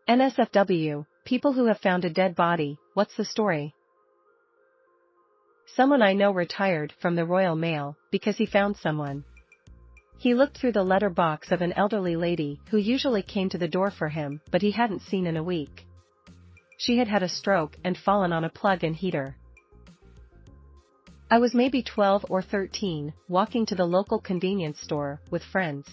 NSFW, people who have found a dead body, what's the story? Someone I know retired from the Royal Mail because he found someone. He looked through the letter box of an elderly lady who usually came to the door for him, but he hadn't seen in a week. She had had a stroke and fallen on a plug-in heater. I was maybe 12 or 13, walking to the local convenience store with friends.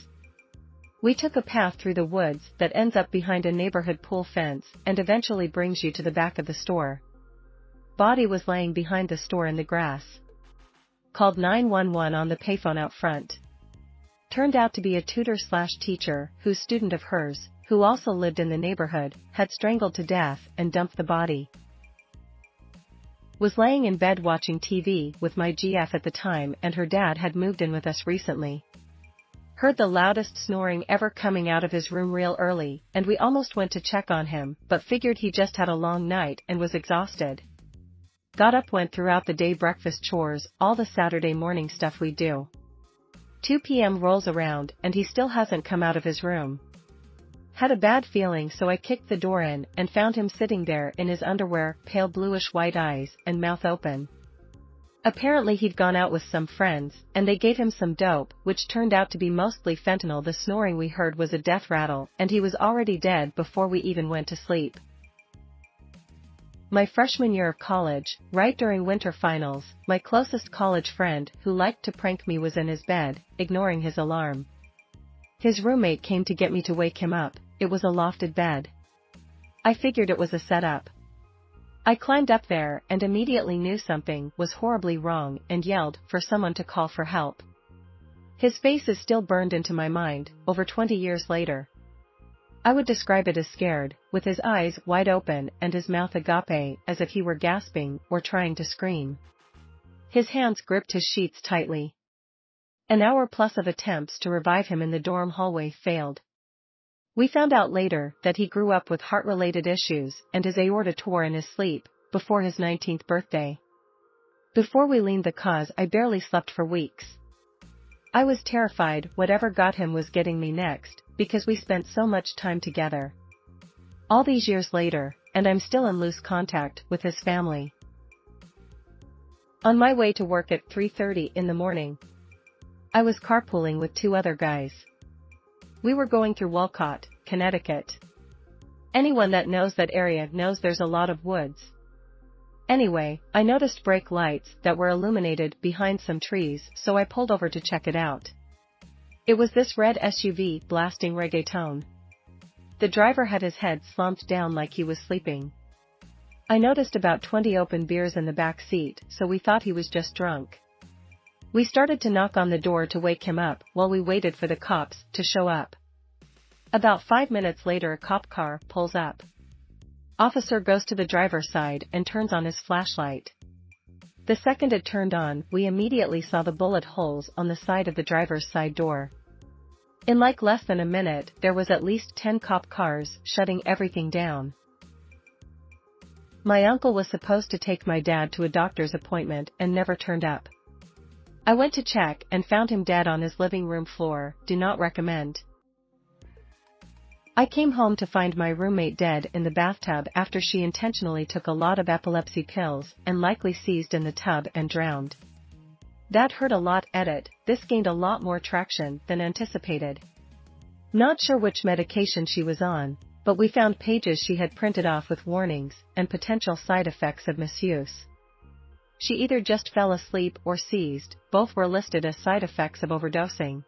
We took a path through the woods that ends up behind a neighborhood pool fence and eventually brings you to the back of the store. Body was laying behind the store in the grass. Called 911 on the payphone out front. Turned out to be a tutor/teacher whose student of hers, who also lived in the neighborhood, had strangled to death and dumped the body. Was laying in bed watching TV with my GF at the time, and her dad had moved in with us recently. Heard the loudest snoring ever coming out of his room real early, and we almost went to check on him, but figured he just had a long night and was exhausted. Got up, went throughout the day, breakfast, chores, all the Saturday morning stuff we do. 2 p.m. rolls around and he still hasn't come out of his room. Had a bad feeling, so I kicked the door in and found him sitting there in his underwear, pale bluish white eyes and mouth open. Apparently he'd gone out with some friends, and they gave him some dope, which turned out to be mostly fentanyl. The snoring we heard was a death rattle, and he was already dead before we even went to sleep. My freshman year of college, right during winter finals, my closest college friend who liked to prank me was in his bed, ignoring his alarm. His roommate came to get me to wake him up. It was a lofted bed. I figured it was a setup. I climbed up there and immediately knew something was horribly wrong and yelled for someone to call for help. His face is still burned into my mind, over 20 years later. I would describe it as scared, with his eyes wide open and his mouth agape as if he were gasping or trying to scream. His hands gripped his sheets tightly. An hour plus of attempts to revive him in the dorm hallway failed. We found out later that he grew up with heart-related issues and his aorta tore in his sleep, before his 19th birthday. Before we learned the cause, I barely slept for weeks. I was terrified whatever got him was getting me next, because we spent so much time together. All these years later, and I'm still in loose contact with his family. On my way to work at 3:30 in the morning, I was carpooling with 2 other guys. We were going through Walcott, Connecticut. Anyone that knows that area knows there's a lot of woods. Anyway, I noticed brake lights that were illuminated behind some trees, so I pulled over to check it out. It was this red SUV blasting reggaeton. The driver had his head slumped down like he was sleeping. I noticed about 20 open beers in the back seat, so we thought he was just drunk. We started to knock on the door to wake him up while we waited for the cops to show up. About 5 minutes later, a cop car pulls up. Officer goes to the driver's side and turns on his flashlight. The second it turned on, we immediately saw the bullet holes on the side of the driver's side door. In like less than a minute, there was at least 10 cop cars shutting everything down. My uncle was supposed to take my dad to a doctor's appointment and never turned up. I went to check and found him dead on his living room floor. Do not recommend. I came home to find my roommate dead in the bathtub after she intentionally took a lot of epilepsy pills and likely seized in the tub and drowned. That hurt a lot. Edit, this gained a lot more traction than anticipated. Not sure which medication she was on, but we found pages she had printed off with warnings and potential side effects of misuse. She either just fell asleep or seized, both were listed as side effects of overdosing.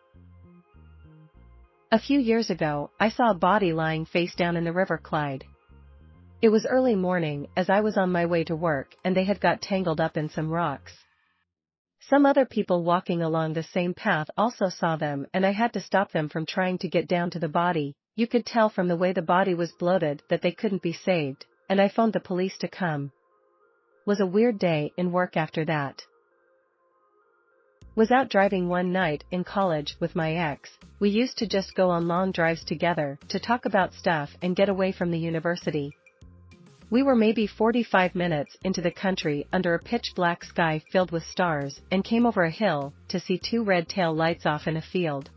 A few years ago, I saw a body lying face down in the River Clyde. It was early morning as I was on my way to work and they had got tangled up in some rocks. Some other people walking along the same path also saw them and I had to stop them from trying to get down to the body. You could tell from the way the body was bloated that they couldn't be saved, and I phoned the police to come. Was a weird day in work after that. Was out driving one night in college with my ex. We used to just go on long drives together to talk about stuff and get away from the university. We were maybe 45 minutes into the country under a pitch-black sky filled with stars and came over a hill to see two red tail lights off in a field.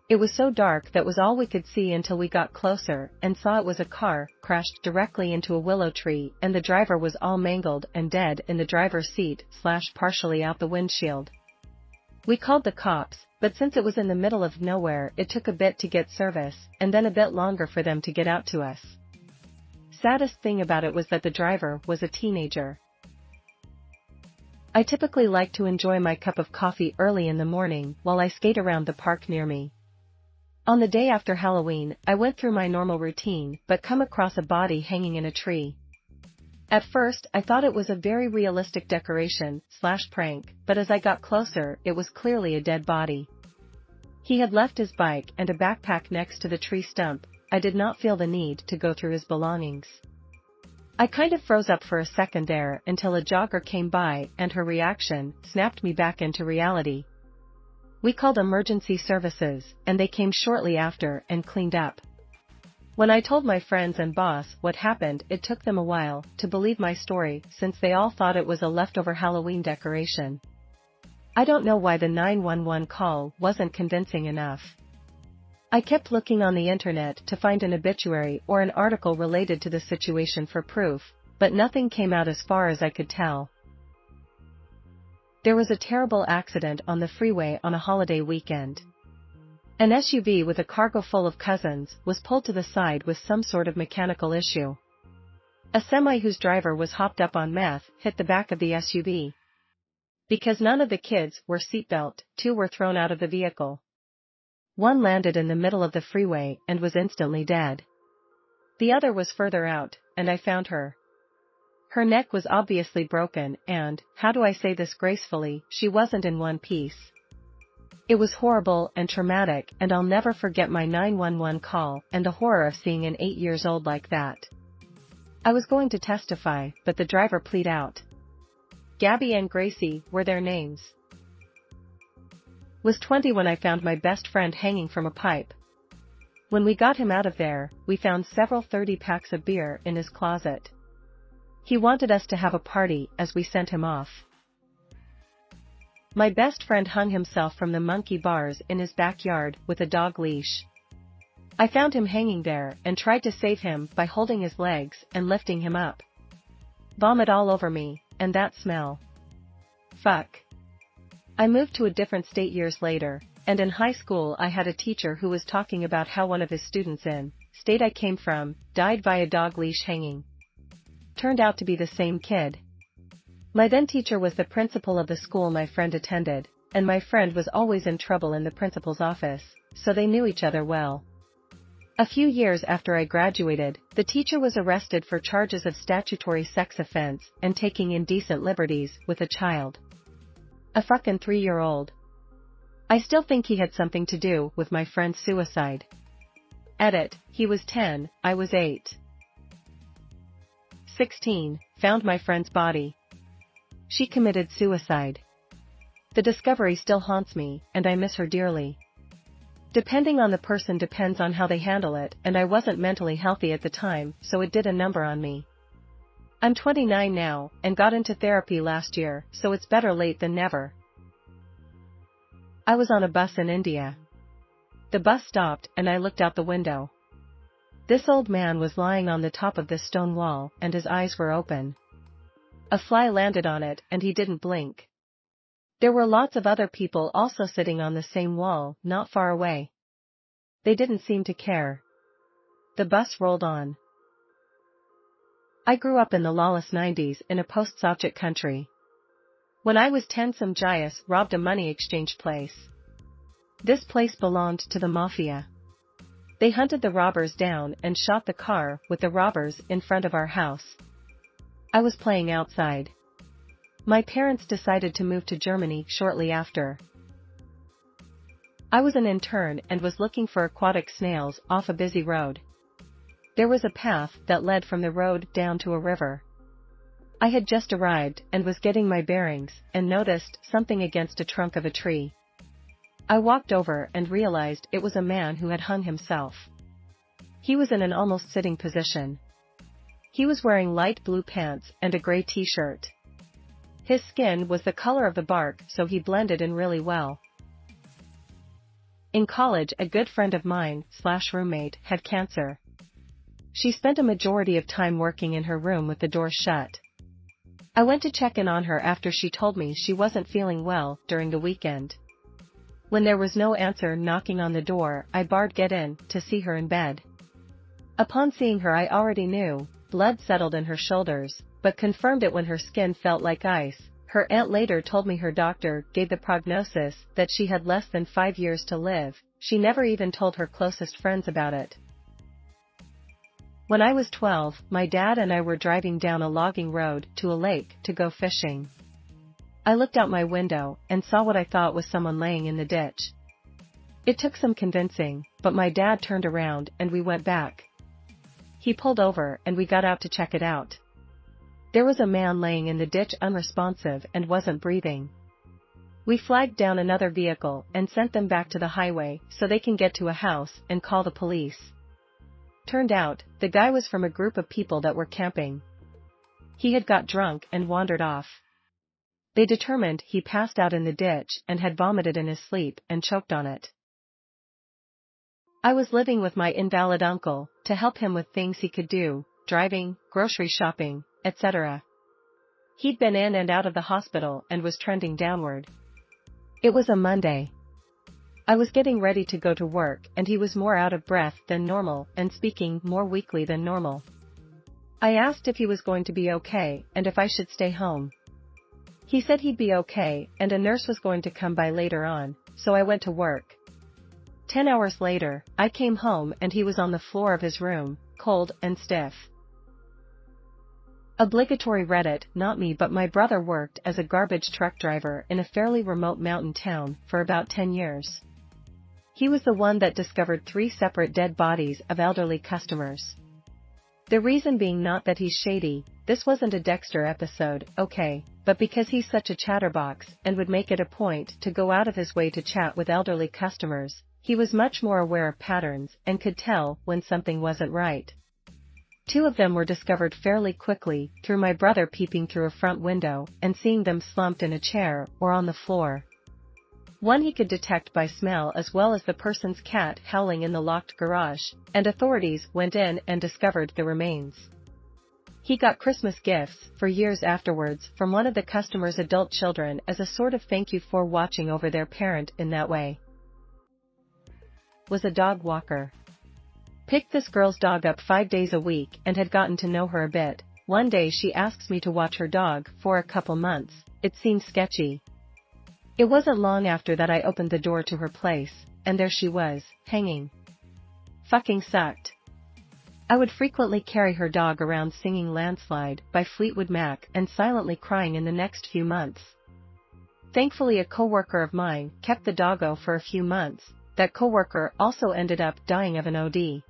It was so dark that was all we could see until we got closer and saw it was a car crashed directly into a willow tree and the driver was all mangled and dead in the driver's seat / partially out the windshield. We called the cops, but since it was in the middle of nowhere it took a bit to get service and then a bit longer for them to get out to us. Saddest thing about it was that the driver was a teenager. I typically like to enjoy my cup of coffee early in the morning while I skate around the park near me. On the day after Halloween, I went through my normal routine but come across a body hanging in a tree. At first, I thought it was a very realistic decoration / prank, but as I got closer, it was clearly a dead body. He had left his bike and a backpack next to the tree stump. I did not feel the need to go through his belongings. I kind of froze up for a second there until a jogger came by and her reaction snapped me back into reality. We called emergency services, and they came shortly after and cleaned up. When I told my friends and boss what happened, it took them a while to believe my story since they all thought it was a leftover Halloween decoration. I don't know why the 911 call wasn't convincing enough. I kept looking on the internet to find an obituary or an article related to the situation for proof, but nothing came out as far as I could tell. There was a terrible accident on the freeway on a holiday weekend. An SUV with a cargo full of cousins was pulled to the side with some sort of mechanical issue. A semi whose driver was hopped up on meth hit the back of the SUV. Because none of the kids were seatbelt, two were thrown out of the vehicle. One landed in the middle of the freeway and was instantly dead. The other was further out, and I found her. Her neck was obviously broken and, how do I say this gracefully, she wasn't in one piece. It was horrible and traumatic, and I'll never forget my 911 call and the horror of seeing an 8-year-old like that. I was going to testify, but the driver pleaded out. Gabby and Gracie were their names. Was 20 when I found my best friend hanging from a pipe. When we got him out of there, we found several 30 packs of beer in his closet. He wanted us to have a party as we sent him off. My best friend hung himself from the monkey bars in his backyard with a dog leash. I found him hanging there and tried to save him by holding his legs and lifting him up. Vomit all over me, and that smell. Fuck. I moved to a different state years later, and in high school I had a teacher who was talking about how one of his students in state I came from died by a dog leash hanging. Turned out to be the same kid. My then teacher was the principal of the school my friend attended, and my friend was always in trouble in the principal's office, so they knew each other well. A few years after I graduated, the teacher was arrested for charges of statutory sex offense and taking indecent liberties with a child. A fucking 3-year-old. I still think he had something to do with my friend's suicide. Edit, he was 10, I was 8. 16, found my friend's body. She committed suicide. The discovery still haunts me, and I miss her dearly. Depending on the person depends on how they handle it, and I wasn't mentally healthy at the time, so it did a number on me. I'm 29 now, and got into therapy last year, so it's better late than never. I was on a bus in India. The bus stopped and I looked out the window. This old man was lying on the top of this stone wall and his eyes were open. A fly landed on it and he didn't blink. There were lots of other people also sitting on the same wall, not far away. They didn't seem to care. The bus rolled on. I grew up in the lawless 90s in a post-Soviet country. When I was 10, some Jayas robbed a money exchange place. This place belonged to the mafia. They hunted the robbers down and shot the car with the robbers in front of our house. I was playing outside. My parents decided to move to Germany shortly after. I was an intern and was looking for aquatic snails off a busy road. There was a path that led from the road down to a river. I had just arrived and was getting my bearings and noticed something against a trunk of a tree. I walked over and realized it was a man who had hung himself. He was in an almost sitting position. He was wearing light blue pants and a gray t-shirt. His skin was the color of the bark, so he blended in really well. In college, a good friend of mine/roommate had cancer. She spent a majority of time working in her room with the door shut. I went to check in on her after she told me she wasn't feeling well during the weekend. When there was no answer knocking on the door, I barred get in to see her in bed. Upon seeing her, I already knew. Blood settled in her shoulders, but confirmed it when her skin felt like ice. Her aunt later told me her doctor gave the prognosis that she had less than 5 years to live. She never even told her closest friends about it. When I was 12, my dad and I were driving down a logging road to a lake to go fishing. I looked out my window and saw what I thought was someone laying in the ditch. It took some convincing, but my dad turned around and we went back. He pulled over and we got out to check it out. There was a man laying in the ditch unresponsive and wasn't breathing. We flagged down another vehicle and sent them back to the highway so they can get to a house and call the police. Turned out, the guy was from a group of people that were camping. He had got drunk and wandered off. They determined he passed out in the ditch and had vomited in his sleep and choked on it. I was living with my invalid uncle to help him with things he could do, driving, grocery shopping, etc. He'd been in and out of the hospital and was trending downward. It was a Monday. I was getting ready to go to work and he was more out of breath than normal and speaking more weakly than normal. I asked if he was going to be okay and if I should stay home. He said he'd be okay and a nurse was going to come by later on, so I went to work. 10 hours later, I came home and he was on the floor of his room, cold and stiff. Obligatory Reddit, not me but my brother worked as a garbage truck driver in a fairly remote mountain town for about 10 years. He was the one that discovered 3 separate dead bodies of elderly customers. The reason being not that he's shady, this wasn't a Dexter episode, okay, but because he's such a chatterbox and would make it a point to go out of his way to chat with elderly customers. He was much more aware of patterns and could tell when something wasn't right. 2 of them were discovered fairly quickly through my brother peeping through a front window and seeing them slumped in a chair or on the floor. One he could detect by smell as well as the person's cat howling in the locked garage, and authorities went in and discovered the remains. He got Christmas gifts for years afterwards from one of the customer's adult children as a sort of thank you for watching over their parent in that way. Was a dog walker. Picked this girl's dog up 5 days a week and had gotten to know her a bit. One day she asks me to watch her dog for a couple months. It seemed sketchy. It wasn't long after that I opened the door to her place, and there she was, hanging. Fucking sucked. I would frequently carry her dog around singing Landslide by Fleetwood Mac and silently crying in the next few months. Thankfully a coworker of mine kept the doggo for a few months. That coworker also ended up dying of an OD.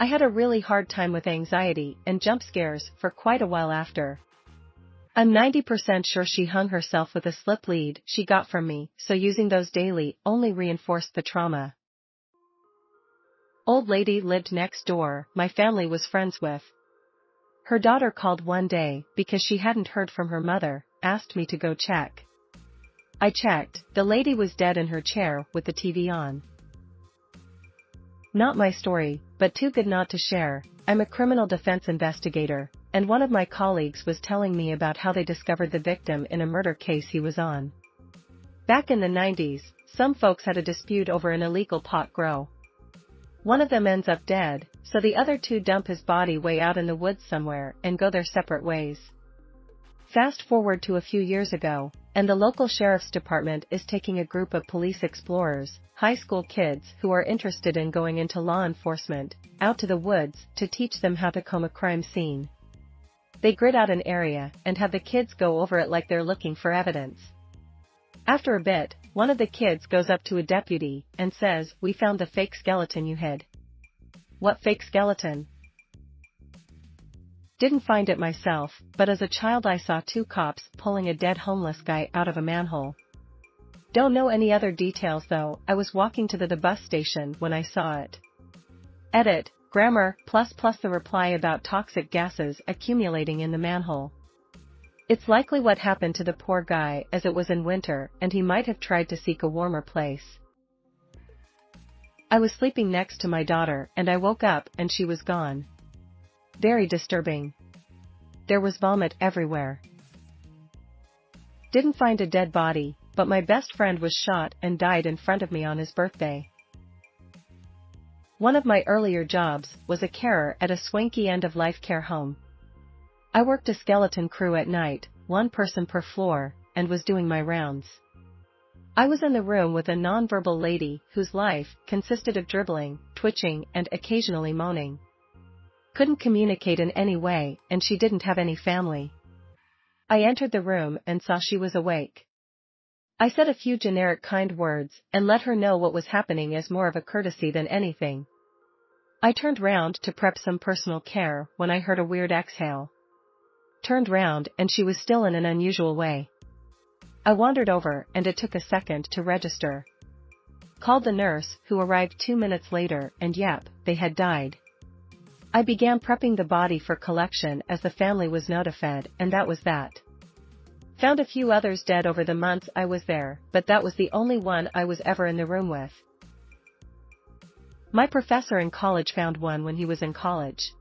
I had a really hard time with anxiety and jump scares for quite a while after. I'm 90% sure she hung herself with a slip lead she got from me, so using those daily only reinforced the trauma. Old lady lived next door, my family was friends with. Her daughter called one day because she hadn't heard from her mother, asked me to go check. I checked, the lady was dead in her chair with the TV on. Not my story, but too good not to share. I'm a criminal defense investigator, and one of my colleagues was telling me about how they discovered the victim in a murder case he was on. Back in the 90s, some folks had a dispute over an illegal pot grow. One of them ends up dead, so the other 2 dump his body way out in the woods somewhere and go their separate ways. Fast forward to a few years ago, and the local sheriff's department is taking a group of police explorers, high school kids who are interested in going into law enforcement, out to the woods to teach them how to comb a crime scene. They grid out an area and have the kids go over it like they're looking for evidence. After a bit, one of the kids goes up to a deputy and says, "We found the fake skeleton you hid." "What fake skeleton?" Didn't find it myself, but as a child I saw 2 cops pulling a dead homeless guy out of a manhole. Don't know any other details though, I was walking to the bus station when I saw it. Edit, Grammar, plus the reply about toxic gases accumulating in the manhole. It's likely what happened to the poor guy, as it was in winter and he might have tried to seek a warmer place. I was sleeping next to my daughter and I woke up and she was gone. Very disturbing. There was vomit everywhere. Didn't find a dead body, but my best friend was shot and died in front of me on his birthday. One of my earlier jobs was a carer at a swanky end-of-life care home. I worked a skeleton crew at night, one person per floor, and was doing my rounds. I was in the room with a non-verbal lady whose life consisted of dribbling, twitching, and occasionally moaning. Couldn't communicate in any way, and she didn't have any family. I entered the room and saw she was awake. I said a few generic kind words and let her know what was happening as more of a courtesy than anything. I turned round to prep some personal care when I heard a weird exhale. Turned round and she was still in an unusual way. I wandered over and it took a second to register. Called the nurse, who arrived 2 minutes later, and yep, they had died. I began prepping the body for collection as the family was notified, and that was that. Found a few others dead over the months I was there, but that was the only one I was ever in the room with. My professor in college found one when he was in college.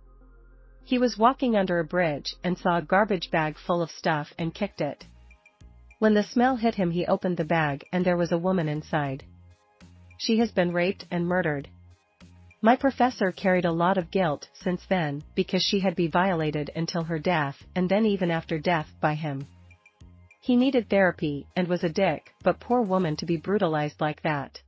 He was walking under a bridge and saw a garbage bag full of stuff and kicked it. When the smell hit him, he opened the bag and there was a woman inside. She has been raped and murdered. My professor carried a lot of guilt since then because she had been violated until her death and then even after death by him. He needed therapy and was a dick, but poor woman to be brutalized like that.